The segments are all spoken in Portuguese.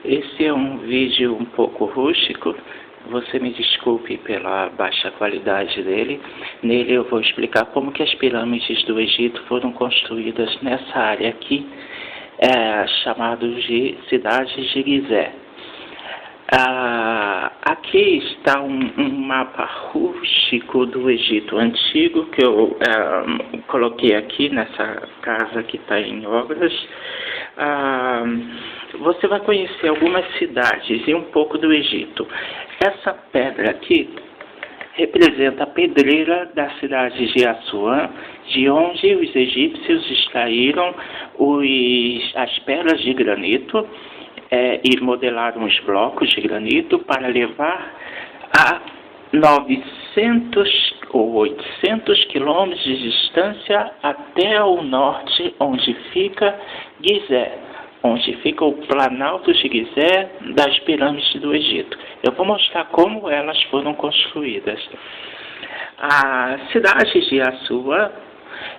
Esse é um vídeo um pouco rústico. Você me desculpe pela baixa qualidade dele. Nele eu vou explicar como que as pirâmides do Egito foram construídas nessa área aqui, chamados de cidades de Gizé. Aqui está um mapa rústico do Egito Antigo que eu coloquei aqui nessa casa que está em obras. Você vai conhecer algumas cidades e um pouco do Egito. Essa pedra aqui representa a pedreira da cidade de Assuã, de onde os egípcios extraíram as pedras de granito e modelaram os blocos de granito para levar a 900 ou 800 quilômetros de distância até o norte, onde fica Gizé, onde fica o Planalto de Gizé das pirâmides do Egito. Eu vou mostrar como elas foram construídas. A cidade de Assuã,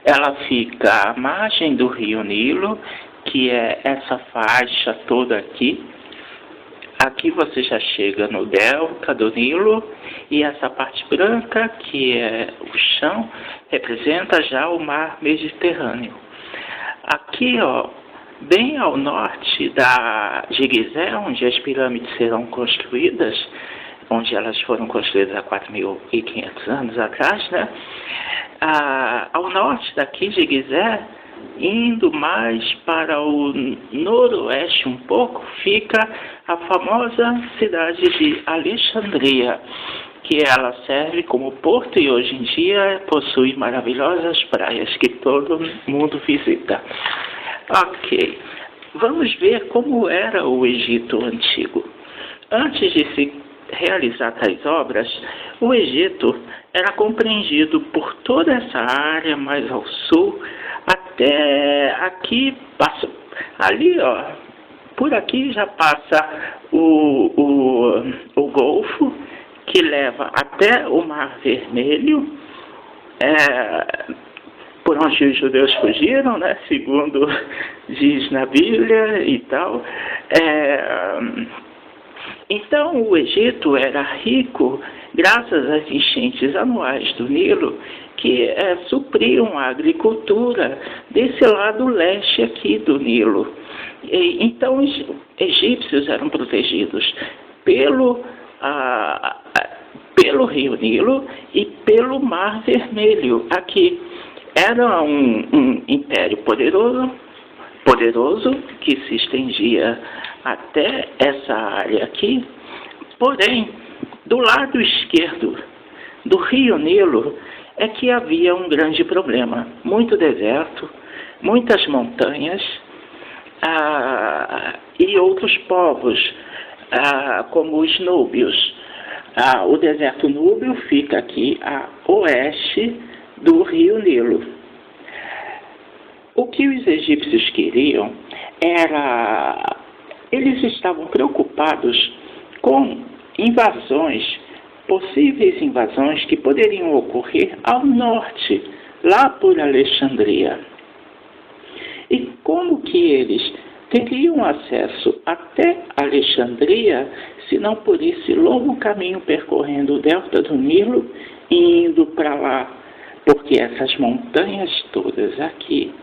ela fica à margem do rio Nilo, que é essa faixa toda aqui. Aqui você já chega no delta do Nilo, e essa parte branca, que é o chão, representa já o mar Mediterrâneo. Aqui, ó, bem ao norte de Gizé, onde as pirâmides serão construídas, onde elas foram construídas há 4.500 anos atrás, né? Ao norte daqui de Gizé, indo mais para o noroeste um pouco, fica a famosa cidade de Alexandria, que ela serve como porto e hoje em dia possui maravilhosas praias que todo mundo visita. Ok, vamos ver como era o Egito antigo. Antes de se realizar tais obras, o Egito era compreendido por toda essa área mais ao sul, até aqui, ali, ó, por aqui já passa o Golfo, que leva até o Mar Vermelho, por onde os judeus fugiram, né, segundo diz na Bíblia e tal. Então, o Egito era rico graças às enchentes anuais do Nilo, que supriam a agricultura desse lado leste aqui do Nilo. Então, os egípcios eram protegidos pelo rio Nilo e pelo Mar Vermelho. Aqui era um império poderoso que se estendia até essa área aqui. Porém, do lado esquerdo do rio Nilo é que havia um grande problema. Muito deserto, muitas montanhas e outros povos, como os núbios. O deserto núbio fica aqui a oeste do rio Nilo. O que os egípcios queriam era... Eles estavam preocupados com invasões, possíveis invasões que poderiam ocorrer ao norte, lá por Alexandria. E como que eles teriam acesso até Alexandria se não por esse longo caminho percorrendo o delta do Nilo e indo para lá? Porque essas montanhas todas aqui,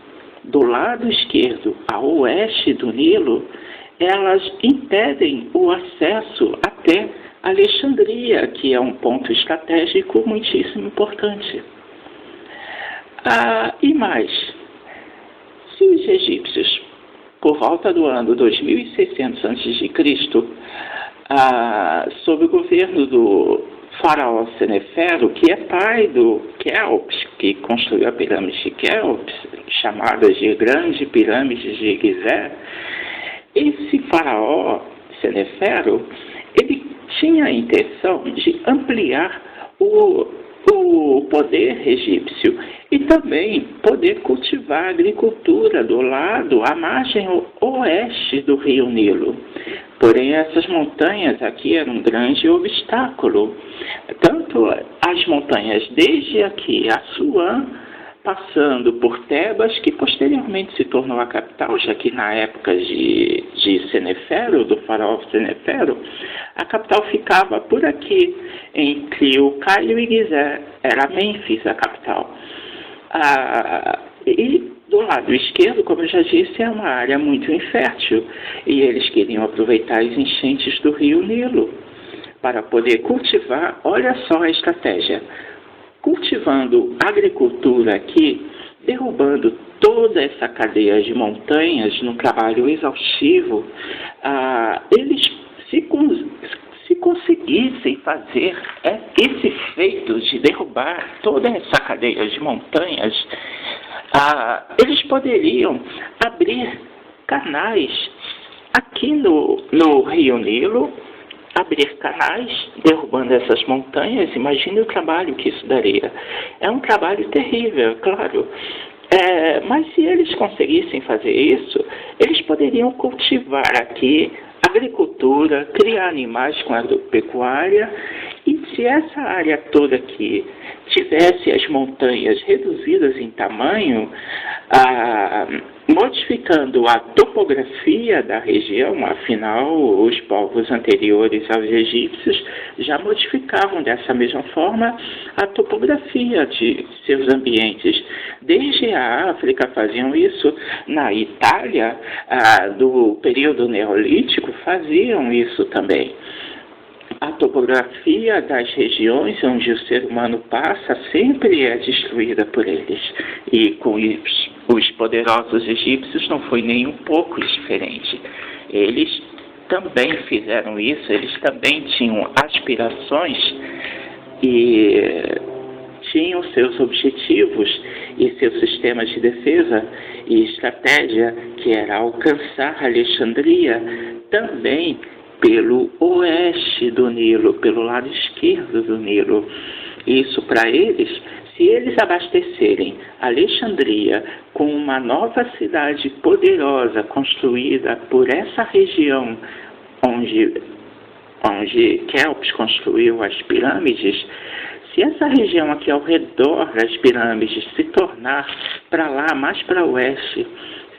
do lado esquerdo a oeste do Nilo, elas impedem o acesso até Alexandria, que é um ponto estratégico muitíssimo importante. E mais, se os egípcios, por volta do ano 2600 a.C., sob o governo do faraó Senefero, que é pai do Quéops, que construiu a pirâmide de Quéops, chamada de Grande Pirâmide de Gizé, esse faraó Senefero, ele tinha a intenção de ampliar o poder egípcio e também poder cultivar a agricultura do lado, à margem oeste do rio Nilo. Porém, essas montanhas aqui eram um grande obstáculo. Tanto as montanhas desde aqui, Assuã, passando por Tebas, que posteriormente se tornou a capital, já que na época de Senefero, do faraó Senefero, a capital ficava por aqui, entre o Cairo e Gizé. Era Mênfis a capital. E do lado esquerdo, como eu já disse, é uma área muito infértil, e eles queriam aproveitar as enchentes do rio Nilo para poder cultivar. Olha só a estratégia: cultivando agricultura aqui, derrubando toda essa cadeia de montanhas num trabalho exaustivo, eles se conseguissem fazer esse feito de derrubar toda essa cadeia de montanhas, eles poderiam abrir canais aqui no Rio Nilo, abrir canais, derrubando essas montanhas. Imagine o trabalho que isso daria. É um trabalho terrível, claro. Mas se eles conseguissem fazer isso, eles poderiam cultivar aqui agricultura, criar animais com agropecuária, e se essa área toda aqui tivesse as montanhas reduzidas em tamanho, modificando a topografia da região. Afinal, os povos anteriores aos egípcios já modificavam dessa mesma forma a topografia de seus ambientes. Desde a África faziam isso, na Itália, do período neolítico, faziam isso também. A topografia das regiões onde o ser humano passa sempre é destruída por eles. E com os poderosos egípcios não foi nem um pouco diferente. Eles também fizeram isso, eles também tinham aspirações e tinham seus objetivos e seus sistemas de defesa e estratégia, que era alcançar Alexandria também pelo oeste do Nilo, pelo lado esquerdo do Nilo. Isso para eles, se eles abastecerem Alexandria com uma nova cidade poderosa construída por essa região onde Quéops construiu as pirâmides, se essa região aqui ao redor das pirâmides se tornar para lá, mais para o oeste,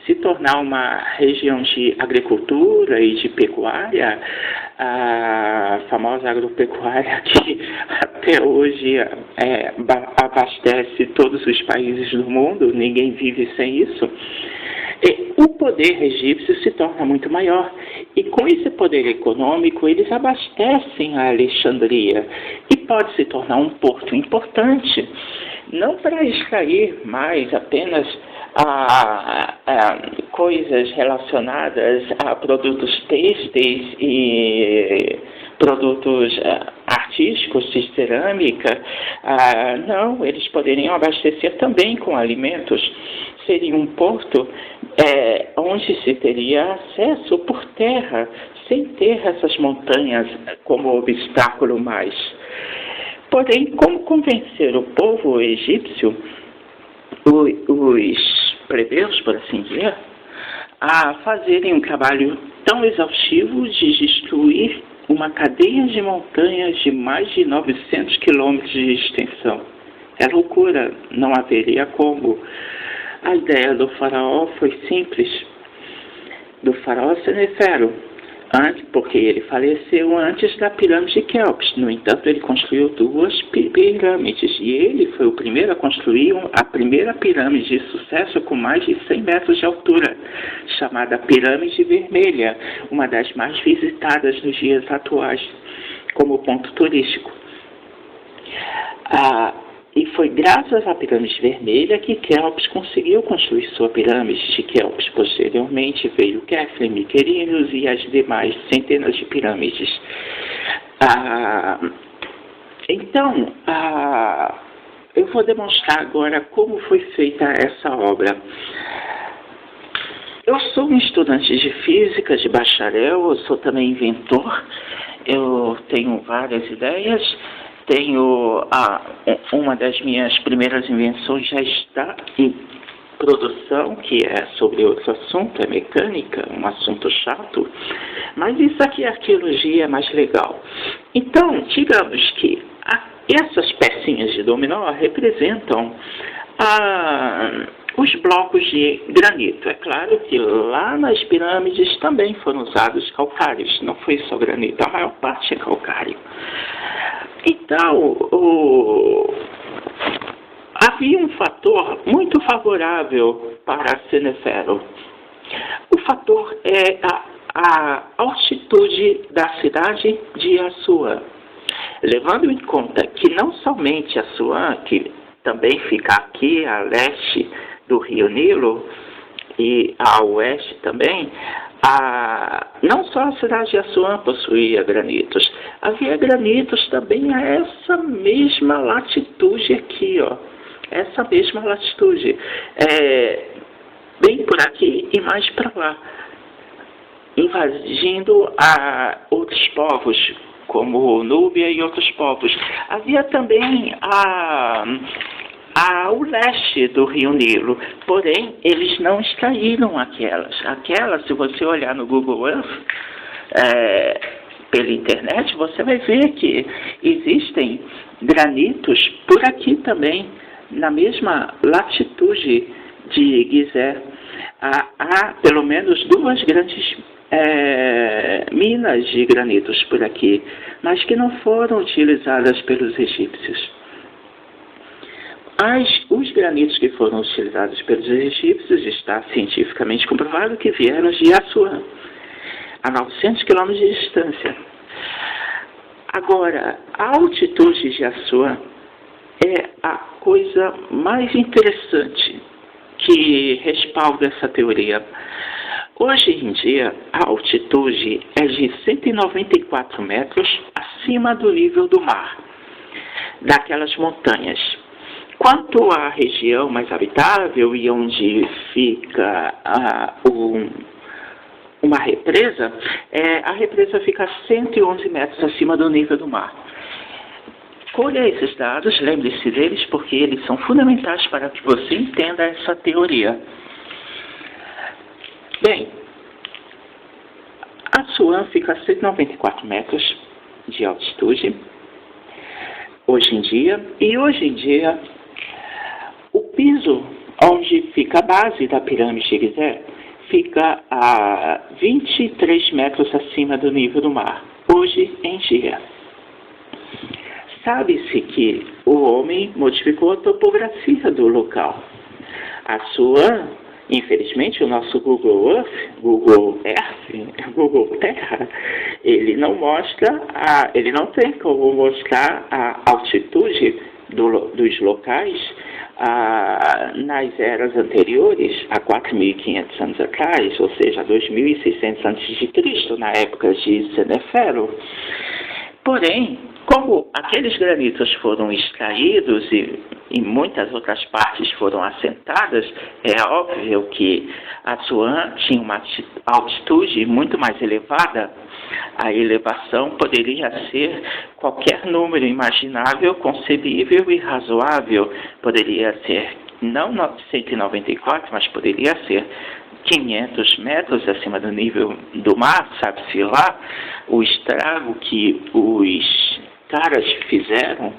se tornar uma região de agricultura e de pecuária, a famosa agropecuária que até hoje abastece todos os países do mundo, ninguém vive sem isso, o poder egípcio se torna muito maior. E com esse poder econômico, eles abastecem a Alexandria e pode se tornar um porto importante, não para extrair mais apenas coisas relacionadas a produtos têxteis e produtos artísticos de cerâmica. Não, eles poderiam abastecer também com alimentos. Seria um porto onde se teria acesso por terra, sem ter essas montanhas como obstáculo mais. Porém, como convencer o povo egípcio, os plebeus, por assim dizer, a fazerem um trabalho tão exaustivo de destruir uma cadeia de montanhas de mais de 900 quilômetros de extensão? É loucura, não haveria como. A ideia do faraó foi simples, do faraó Senefero, porque ele faleceu antes da pirâmide de Quéops. No entanto, ele construiu 2 pirâmides, e ele foi o primeiro a construir a primeira pirâmide de sucesso com mais de 100 metros de altura, chamada Pirâmide Vermelha, uma das mais visitadas nos dias atuais, como ponto turístico. E foi graças à Pirâmide Vermelha que Quéops conseguiu construir sua pirâmide de Quéops. Posteriormente veio Kefren, Miquerinos e as demais centenas de pirâmides. Então, eu vou demonstrar agora como foi feita essa obra. Eu sou um estudante de física, de bacharel, eu sou também inventor, eu tenho várias ideias. Uma das minhas primeiras invenções já está em produção, que é sobre outro assunto, é mecânica, um assunto chato, mas isso aqui é arqueologia, é mais legal. Então, digamos que essas pecinhas de dominó representam Os blocos de granito. É claro que lá nas pirâmides também foram usados calcários, não foi só granito, a maior parte é calcário. Então, havia um fator muito favorável para Senefero. O fator é a altitude da cidade de Assuã. Levando em conta que não somente Assuã, que também fica aqui a leste do Rio Nilo e a oeste também, não só a cidade de Assuã possuía granitos, havia granitos também a essa mesma latitude aqui, ó, essa mesma latitude, bem por aqui e mais para lá, invadindo outros povos, como Núbia e outros povos. Havia também ao leste do Rio Nilo, porém, eles não extraíram aquelas. Aquelas, se você olhar no Google Earth, pela internet, você vai ver que existem granitos por aqui também, na mesma latitude de Gizé. Há pelo menos duas grandes minas de granitos por aqui, mas que não foram utilizadas pelos egípcios. Os granitos que foram utilizados pelos egípcios está cientificamente comprovado que vieram de Assuã, a 900 quilômetros de distância. Agora, a altitude de Assuã é a coisa mais interessante que respalda essa teoria. Hoje em dia, a altitude é de 194 metros acima do nível do mar, daquelas montanhas. Quanto à região mais habitável e onde fica uma represa, a represa fica a 111 metros acima do nível do mar. Colha esses dados, lembre-se deles, porque eles são fundamentais para que você entenda essa teoria. Bem, Assuã fica a 194 metros de altitude, hoje em dia, o piso onde fica a base da pirâmide de Gizé fica a 23 metros acima do nível do mar, hoje em dia. Sabe-se que o homem modificou a topografia do local. Assuã, infelizmente, o nosso Google Terra, ele não tem como mostrar a altitude dos locais nas eras anteriores, há 4.500 anos atrás, ou seja, 2.600 a.C., na época de Senefero. Porém, como aqueles granitos foram extraídos e muitas outras partes foram assentadas, é óbvio que Assuã tinha uma altitude muito mais elevada. A elevação poderia ser qualquer número imaginável, concebível e razoável. Poderia ser não 194, mas poderia ser 500 metros acima do nível do mar, sabe-se lá, o estrago que os caras fizeram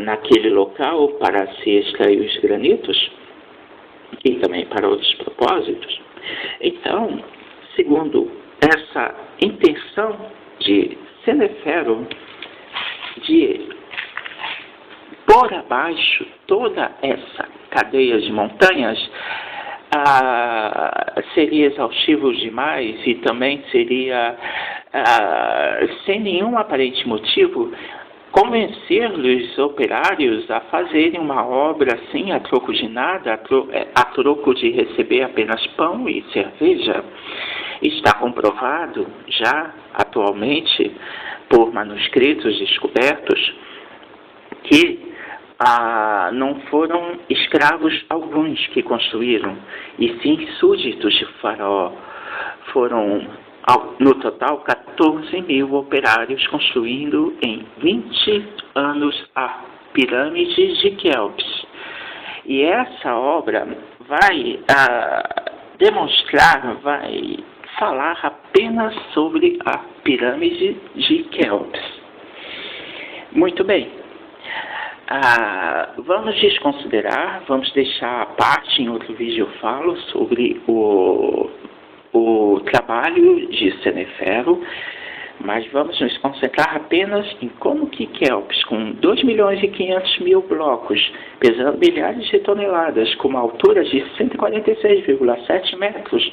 naquele local para se extrair os granitos e também para outros propósitos. Então, segundo essa intenção de Senefero de pôr abaixo toda essa cadeia de montanhas, seria exaustivo demais e também seria, sem nenhum aparente motivo, convencer os operários a fazerem uma obra assim a troco de nada, a troco de receber apenas pão e cerveja. Está comprovado já atualmente por manuscritos descobertos que não foram escravos alguns que construíram, e sim súditos de Faraó. Foram, no total, 14.000 operários construindo em 20 anos a pirâmide de Quéops. E essa obra vai vai falar apenas sobre a pirâmide de Quéops. Muito bem. Vamos desconsiderar, vamos deixar à parte, em outro vídeo eu falo sobre o trabalho de Seneferro, mas vamos nos concentrar apenas em como que Kelps, com 2.500.000 blocos, pesando milhares de toneladas, com uma altura de 146,7 metros,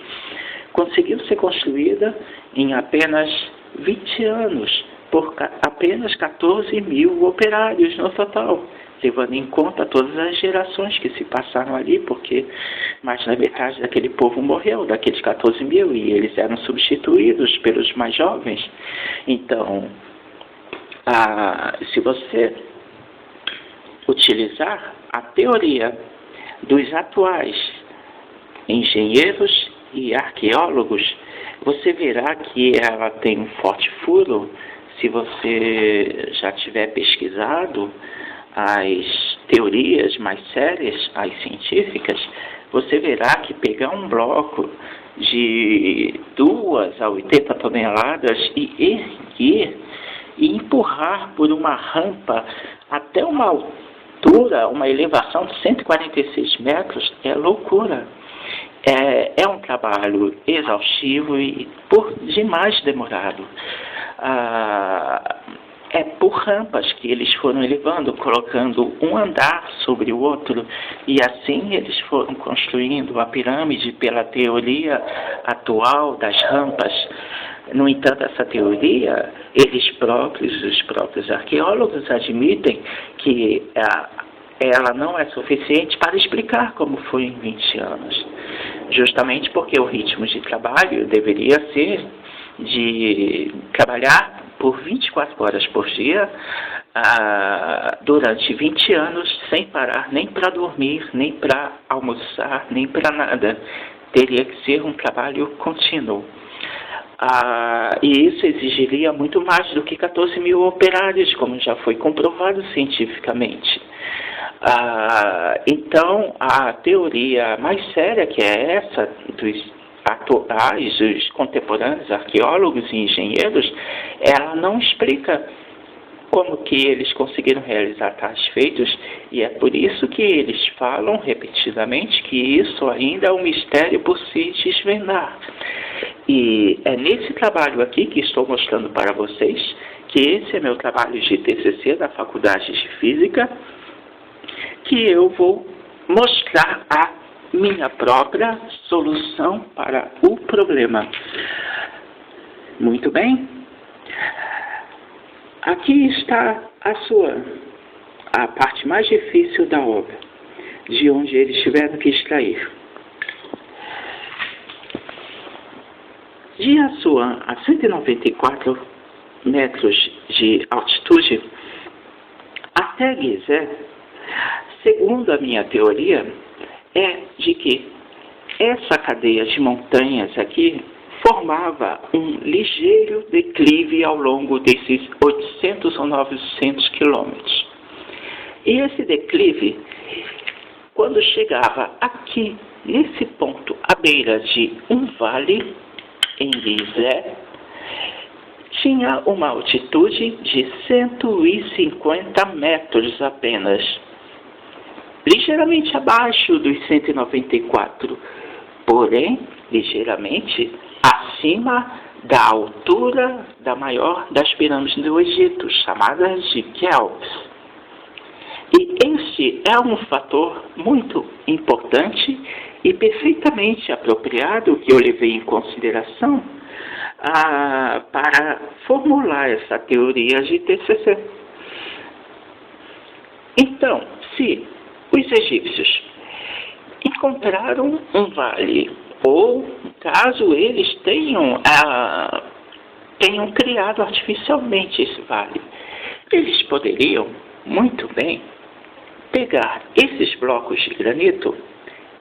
conseguiu ser construída em apenas 20 anos, por apenas 14.000 operários no total, levando em conta todas as gerações que se passaram ali, porque mais da metade daquele povo morreu, daqueles 14.000, e eles eram substituídos pelos mais jovens. Então, se você utilizar a teoria dos atuais engenheiros e arqueólogos, você verá que ela tem um forte furo. Se você já tiver pesquisado as teorias mais sérias, as científicas, você verá que pegar um bloco de 2 a 80 toneladas e erguer e empurrar por uma rampa até uma altura, uma elevação de 146 metros, é loucura. É um trabalho exaustivo e por demais demorado. É por rampas que eles foram elevando, colocando um andar sobre o outro, e assim eles foram construindo a pirâmide pela teoria atual das rampas. No entanto, essa teoria, os próprios arqueólogos admitem que ela não é suficiente para explicar como foi em 20 anos, justamente porque o ritmo de trabalho deveria ser de trabalhar por 24 horas por dia, durante 20 anos, sem parar nem para dormir, nem para almoçar, nem para nada. Teria que ser um trabalho contínuo. E isso exigiria muito mais do que 14.000 operários, como já foi comprovado cientificamente. Então, a teoria mais séria, que é essa dos atuais, os contemporâneos arqueólogos e engenheiros, ela não explica como que eles conseguiram realizar tais feitos, e é por isso que eles falam repetidamente que isso ainda é um mistério por se desvendar. E é nesse trabalho aqui que estou mostrando para vocês, que esse é meu trabalho de TCC da Faculdade de Física, que eu vou mostrar a minha própria solução para o problema. Muito bem? Aqui está a parte mais difícil da obra, de onde eles tiveram que extrair. De Assuã a 194 metros de altitude, até Gizé, segundo a minha teoria, é de que essa cadeia de montanhas aqui formava um ligeiro declive ao longo desses 800 ou 900 quilômetros. E esse declive, quando chegava aqui, nesse ponto, à beira de um vale, em Gizé, tinha uma altitude de 150 metros apenas, ligeiramente abaixo dos 194, porém, ligeiramente acima da altura da maior das pirâmides do Egito, chamada de Kelps. E este é um fator muito importante e perfeitamente apropriado que eu levei em consideração para formular essa teoria de TCC. Então, se os egípcios encontraram um vale, ou caso eles tenham criado artificialmente esse vale, eles poderiam muito bem pegar esses blocos de granito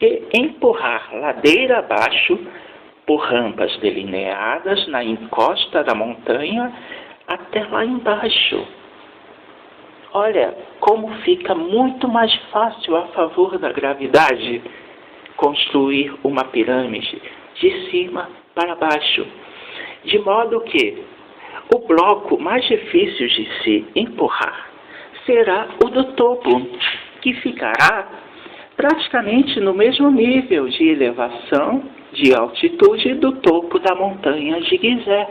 e empurrar ladeira abaixo por rampas delineadas na encosta da montanha até lá embaixo. Olha como fica muito mais fácil a favor da gravidade construir uma pirâmide de cima para baixo, de modo que o bloco mais difícil de se empurrar será o do topo, que ficará praticamente no mesmo nível de elevação, de altitude do topo da montanha de Gizé.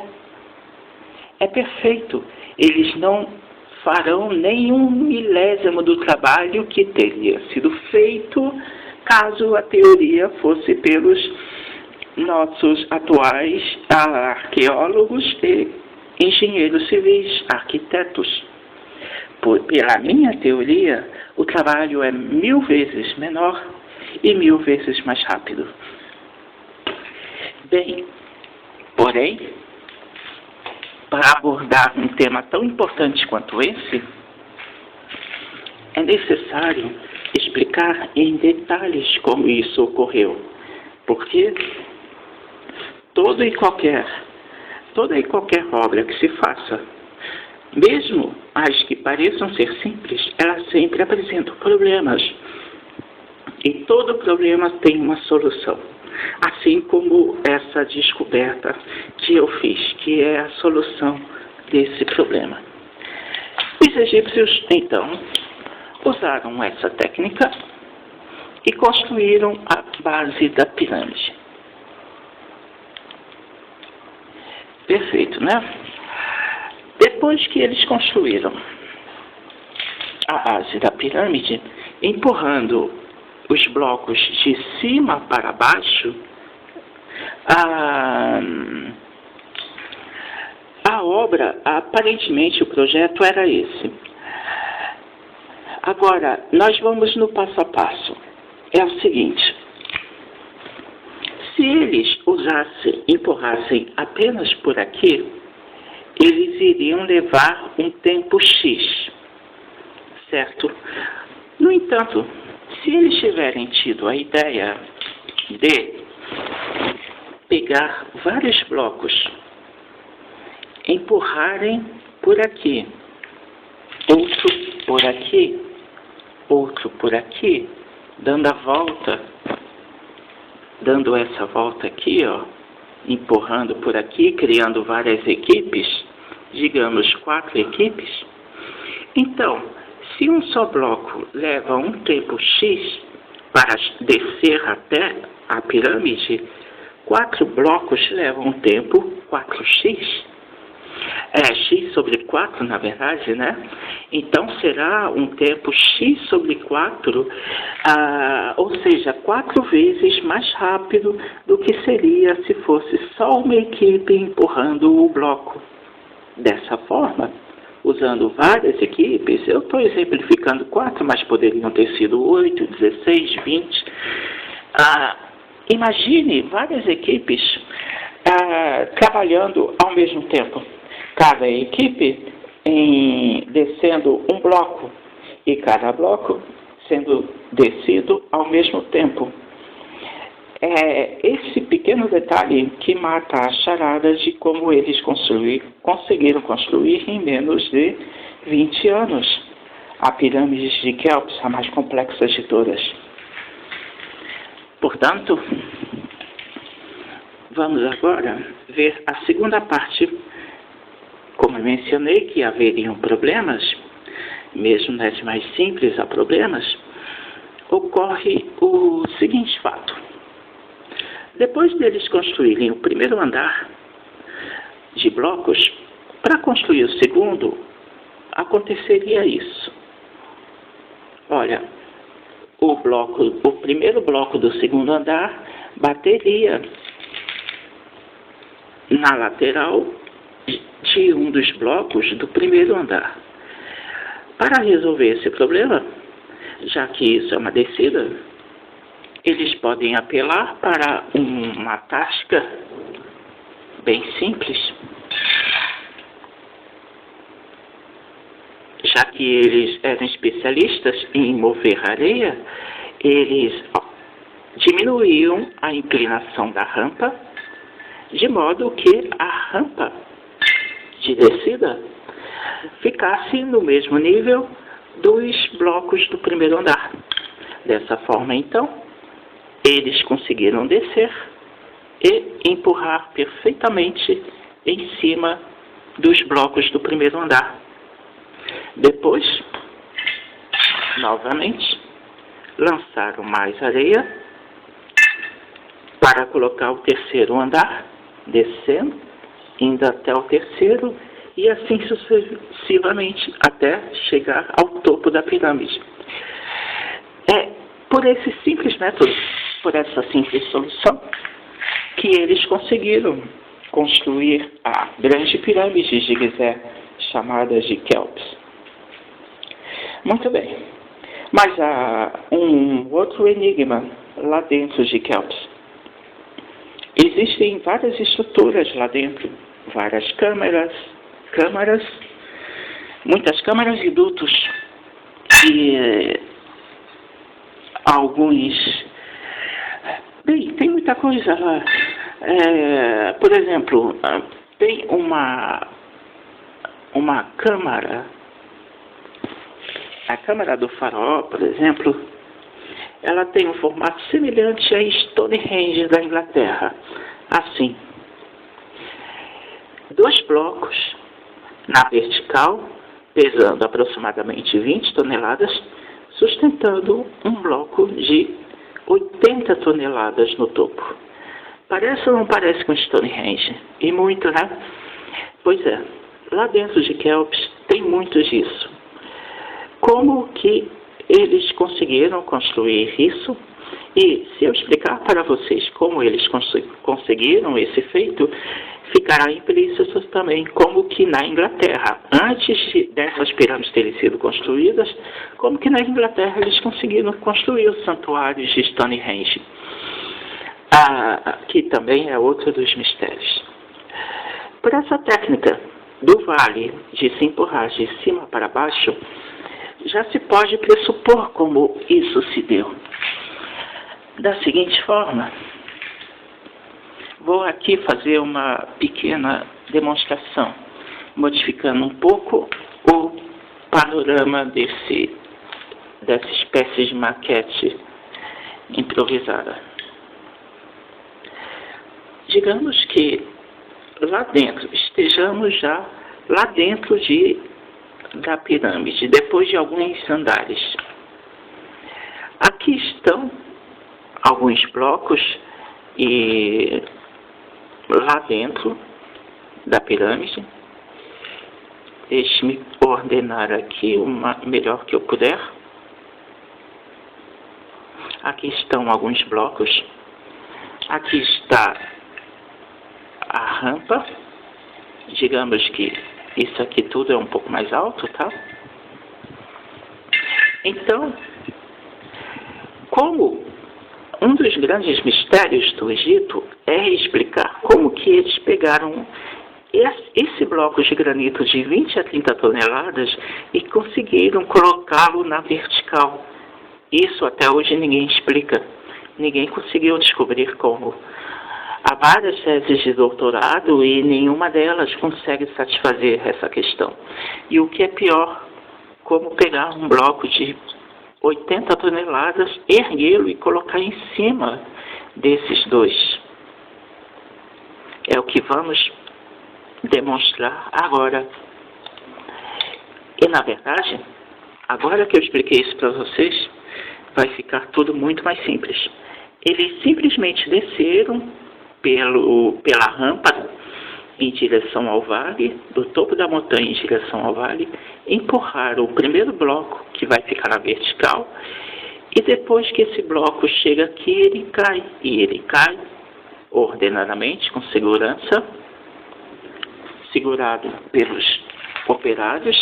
É perfeito. Eles não farão nem um milésimo do trabalho que teria sido feito caso a teoria fosse pelos nossos atuais arqueólogos e engenheiros civis, arquitetos. Pela minha teoria, o trabalho é 1000 vezes menor e 1000 vezes mais rápido. Bem, porém, para abordar um tema tão importante quanto esse, é necessário explicar em detalhes como isso ocorreu, porque toda e qualquer obra que se faça, mesmo as que pareçam ser simples, elas sempre apresentam problemas. E todo problema tem uma solução. Assim como essa descoberta que eu fiz, que é a solução desse problema. Os egípcios, então, usaram essa técnica e construíram a base da pirâmide. Perfeito, né? Depois que eles construíram a base da pirâmide, empurrando os blocos de cima para baixo, a obra, aparentemente o projeto era esse. Agora, nós vamos no passo a passo. É o seguinte: se eles empurrassem apenas por aqui, eles iriam levar um tempo X, certo? No entanto, se eles tiverem tido a ideia de pegar vários blocos, empurrarem por aqui, outro por aqui, dando essa volta aqui, ó, empurrando por aqui, criando várias equipes, digamos 4 equipes. Então, se um só bloco leva um tempo X para descer até a pirâmide, 4 blocos levam um tempo 4x. X sobre 4, na verdade, né? Então será um tempo x sobre 4, ou seja, 4 vezes mais rápido do que seria se fosse só uma equipe empurrando o bloco. Dessa forma, usando várias equipes, eu estou exemplificando 4, mas poderiam ter sido 8, 16, 20. Imagine várias equipes trabalhando ao mesmo tempo. Cada equipe descendo um bloco e cada bloco sendo descido ao mesmo tempo. É esse pequeno detalhe que mata a charada de como eles conseguiram construir em menos de 20 anos a pirâmide de Quéops, a mais complexa de todas. Portanto, vamos agora ver a segunda parte. Como eu mencionei que haveriam problemas, mesmo nas mais simples há problemas, ocorre o seguinte fato. Depois deles construírem o primeiro andar de blocos, para construir o segundo, aconteceria isso. Olha, o primeiro bloco do segundo andar bateria na lateral de um dos blocos do primeiro andar. Para resolver esse problema, já que isso é uma descida, eles podem apelar para uma tática bem simples. Já que eles eram especialistas em mover areia, eles diminuíam a inclinação da rampa, de modo que a rampa de descida ficasse no mesmo nível dos blocos do primeiro andar. Dessa forma, então, eles conseguiram descer e empurrar perfeitamente em cima dos blocos do primeiro andar. Depois, novamente, lançaram mais areia para colocar o terceiro andar, descendo, indo até o terceiro, e assim sucessivamente, até chegar ao topo da pirâmide. É por esse simples método, por essa simples solução, que eles conseguiram construir a grande pirâmide de Gizé, chamada de Kéops. Muito bem, mas há um outro enigma lá dentro de Kéops. Existem várias estruturas lá dentro, várias câmaras, muitas câmaras e dutos, e alguns... Bem, tem muita coisa lá. Por exemplo, tem uma câmara, a câmara do faraó, por exemplo, ela tem um formato semelhante a Stonehenge da Inglaterra. Assim, 2 blocos na vertical, pesando aproximadamente 20 toneladas, sustentando um bloco de 80 toneladas no topo. Parece ou não parece com Stonehenge? E muito, né? Pois é, lá dentro de Kéops tem muito disso. Como que eles conseguiram construir isso? E se eu explicar para vocês como eles conseguiram esse feito, ficará implícito também como que na Inglaterra, antes dessas pirâmides terem sido construídas, como que na Inglaterra eles conseguiram construir os santuários de Stonehenge, que também é outro dos mistérios. Por essa técnica do vale de se empurrar de cima para baixo, já se pode pressupor como isso se deu. Da seguinte forma, vou aqui fazer uma pequena demonstração, modificando um pouco o panorama dessa espécie de maquete improvisada. Digamos que lá dentro, estejamos já lá dentro da pirâmide, depois de alguns andares. Aqui estão alguns blocos e lá dentro da pirâmide, deixe-me ordenar aqui o melhor que eu puder. Aqui estão alguns blocos, aqui está a rampa, digamos que isso aqui tudo é um pouco mais alto, tá? Então, como um dos grandes mistérios do Egito é explicar como que eles pegaram esse bloco de granito de 20 a 30 toneladas e conseguiram colocá-lo na vertical. Isso até hoje ninguém explica. Ninguém conseguiu descobrir como. Há várias teses de doutorado e nenhuma delas consegue satisfazer essa questão. E o que é pior, como pegar um bloco de 80 toneladas, erguê-lo e colocar em cima desses dois. É o que vamos demonstrar agora. E na verdade, agora que eu expliquei isso para vocês, vai ficar tudo muito mais simples. Eles simplesmente desceram pela rampa em direção ao vale, do topo da montanha em direção ao vale, empurraram o primeiro bloco, que vai ficar na vertical, e depois que esse bloco chega aqui, ele cai. E ele cai ordenadamente, com segurança, segurado pelos operários,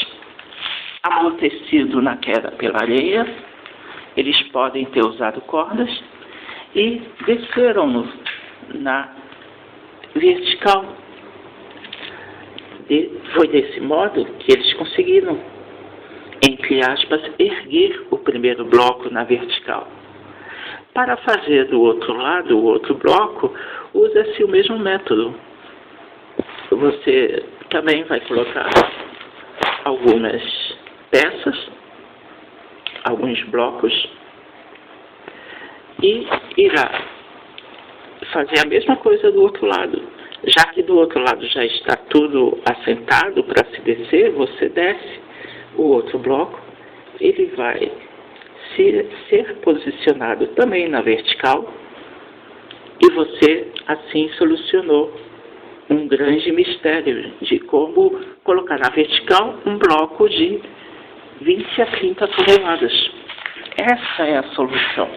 amortecido na queda pela areia. Eles podem ter usado cordas e desceram na vertical. Foi desse modo que eles conseguiram, entre aspas, erguer o primeiro bloco na vertical. Para fazer do outro lado o outro bloco, usa-se o mesmo método. Você também vai colocar algumas peças, alguns blocos, e irá fazer a mesma coisa do outro lado. Já que do outro lado já está tudo assentado para se descer, você desce o outro bloco, ele vai ser posicionado também na vertical, e você assim solucionou um grande mistério de como colocar na vertical um bloco de 20 a 30 toneladas. Essa é a solução.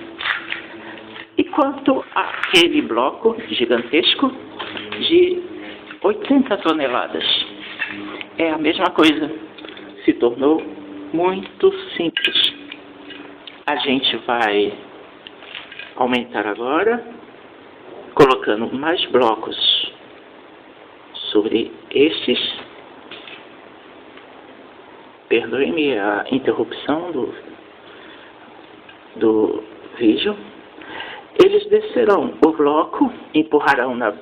E quanto àquele bloco gigantesco de 80 toneladas? É a mesma coisa. Se tornou muito simples. A gente vai aumentar agora, colocando mais blocos sobre estes. Perdoe-me a interrupção do vídeo. Eles descerão o bloco, empurrarão na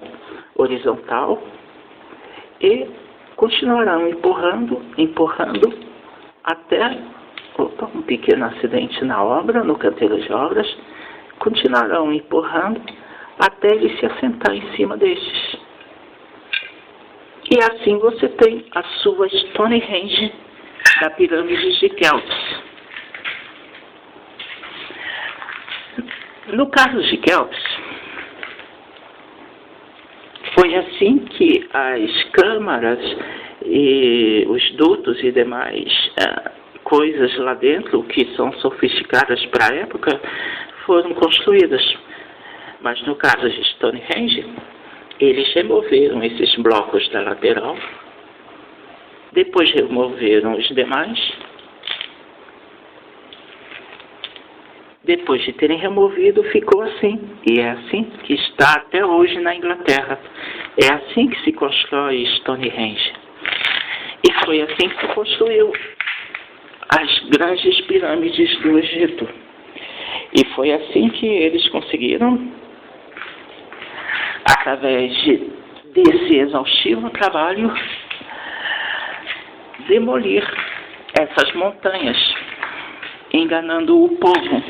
horizontal e continuarão empurrando até um pequeno acidente na obra, no canteiro de obras. Continuarão empurrando até ele se assentar em cima destes. E assim você tem a sua Stonehenge da pirâmide de Kéops. No caso de Kéops, foi assim que as câmaras e os dutos e demais coisas lá dentro, que são sofisticadas para a época, foram construídas. Mas no caso de Stonehenge, eles removeram esses blocos da lateral, depois removeram os demais. Depois de terem removido, ficou assim. E é assim que está até hoje na Inglaterra. É assim que se constrói Stonehenge. E foi assim que se construiu as grandes pirâmides do Egito. E foi assim que eles conseguiram, através desse exaustivo trabalho, demolir essas montanhas, enganando o povo,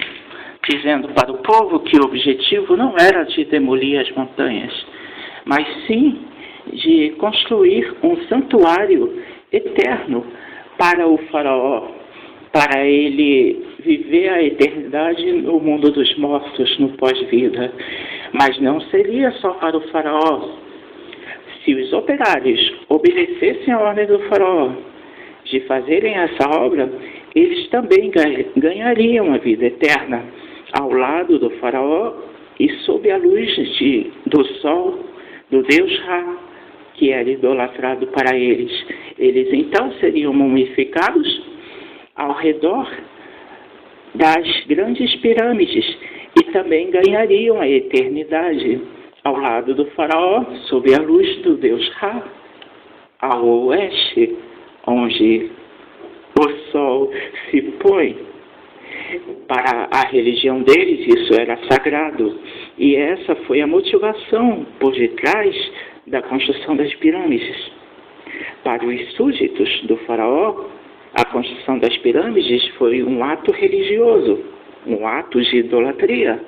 dizendo para o povo que o objetivo não era de demolir as montanhas, mas sim de construir um santuário eterno para o faraó, para ele viver a eternidade no mundo dos mortos, no pós-vida. Mas não seria só para o faraó. Se os operários obedecessem a ordem do faraó de fazerem essa obra, eles também ganhariam a vida eterna ao lado do faraó e sob a luz do sol, do Deus Ra, que era idolatrado para eles. Eles então seriam mumificados ao redor das grandes pirâmides e também ganhariam a eternidade ao lado do faraó, sob a luz do Deus Ra, ao oeste, onde o sol se põe. Para a religião deles isso era sagrado, e essa foi a motivação por detrás da construção das pirâmides. Para os súditos do faraó, a construção das pirâmides foi um ato religioso, um ato de idolatria.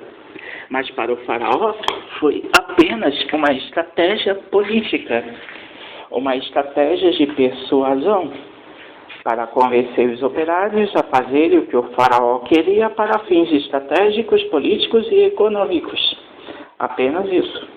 Mas para o faraó foi apenas uma estratégia política, uma estratégia de persuasão, para convencer os operários a fazerem o que o faraó queria para fins estratégicos, políticos e econômicos. Apenas isso.